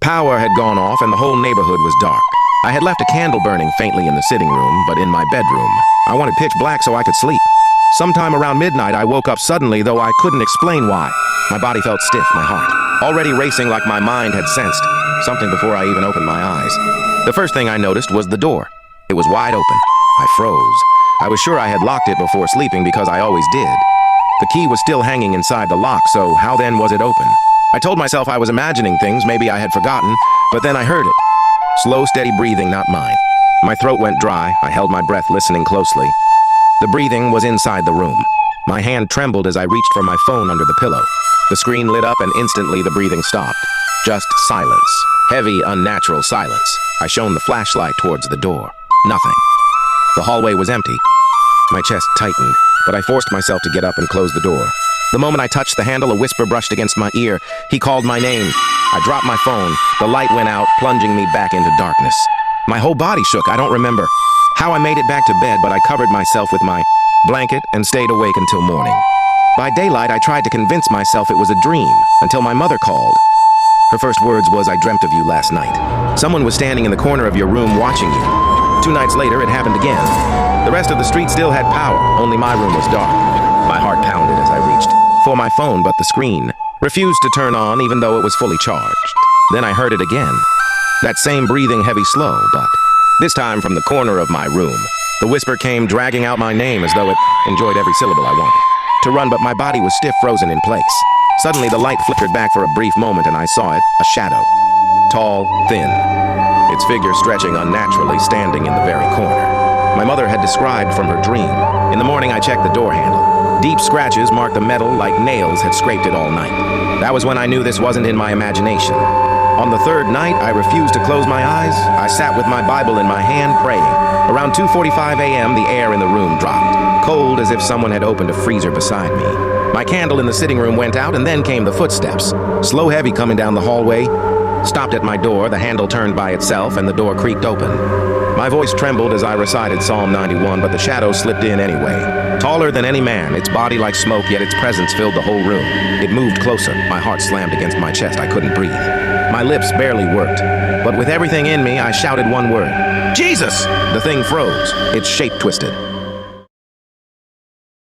Power had gone off and the whole neighborhood was dark. I had left a candle burning faintly in the sitting room, but in my bedroom, I wanted pitch black so I could sleep. Sometime around midnight, I woke up suddenly, though I couldn't explain why. My body felt stiff, my heart already racing like my mind had sensed something before I even opened my eyes. The first thing I noticed was the door. It was wide open. I froze. I was sure I had locked it before sleeping because I always did. The key was still hanging inside the lock, so how then was it open? I told myself I was imagining things maybe I had forgotten, but then I heard it. Slow, steady breathing, not mine. My throat went dry. I held my breath, listening closely. The breathing was inside the room. My hand trembled as I reached for my phone under the pillow. The screen lit up and instantly the breathing stopped. Just silence. Heavy, unnatural silence. I shone the flashlight towards the door. Nothing. The hallway was empty. My chest tightened, but I forced myself to get up and close the door. The moment I touched the handle, a whisper brushed against my ear. He called my name. I dropped my phone. The light went out, plunging me back into darkness. My whole body shook. I don't remember how I made it back to bed, but I covered myself with my blanket and stayed awake until morning. By daylight, I tried to convince myself it was a dream, until my mother called. Her first words was, "I dreamt of you last night. Someone was standing in the corner of your room watching you." 2 nights later, it happened again. The rest of the street still had power, only my room was dark. My heart pounded as I reached for my phone, but the screen refused to turn on even though it was fully charged. Then I heard it again. That same breathing, heavy, slow, but this time from the corner of my room. The whisper came dragging out my name as though it enjoyed every syllable I wanted to run, but my body was stiff, frozen in place. Suddenly, the light flickered back for a brief moment, and I saw it, a shadow. Tall, thin, its figure stretching unnaturally, standing in the very corner my mother had described from her dream. In the morning, I checked the door handle. Deep scratches marked the metal like nails had scraped it all night. That was when I knew this wasn't in my imagination. On the third night, I refused to close my eyes. I sat with my Bible in my hand, praying. Around 2:45 a.m., the air in the room dropped, cold as if someone had opened a freezer beside me. My candle in the sitting room went out, and then came the footsteps. Slow, heavy, coming down the hallway. Stopped at my door, the handle turned by itself, and the door creaked open. My voice trembled as I recited Psalm 91, but the shadow slipped in anyway. Taller than any man, its body like smoke, yet its presence filled the whole room. It moved closer. My heart slammed against my chest. I couldn't breathe. My lips barely worked. But with everything in me, I shouted one word. "Jesus!" The thing froze. Its shape twisted.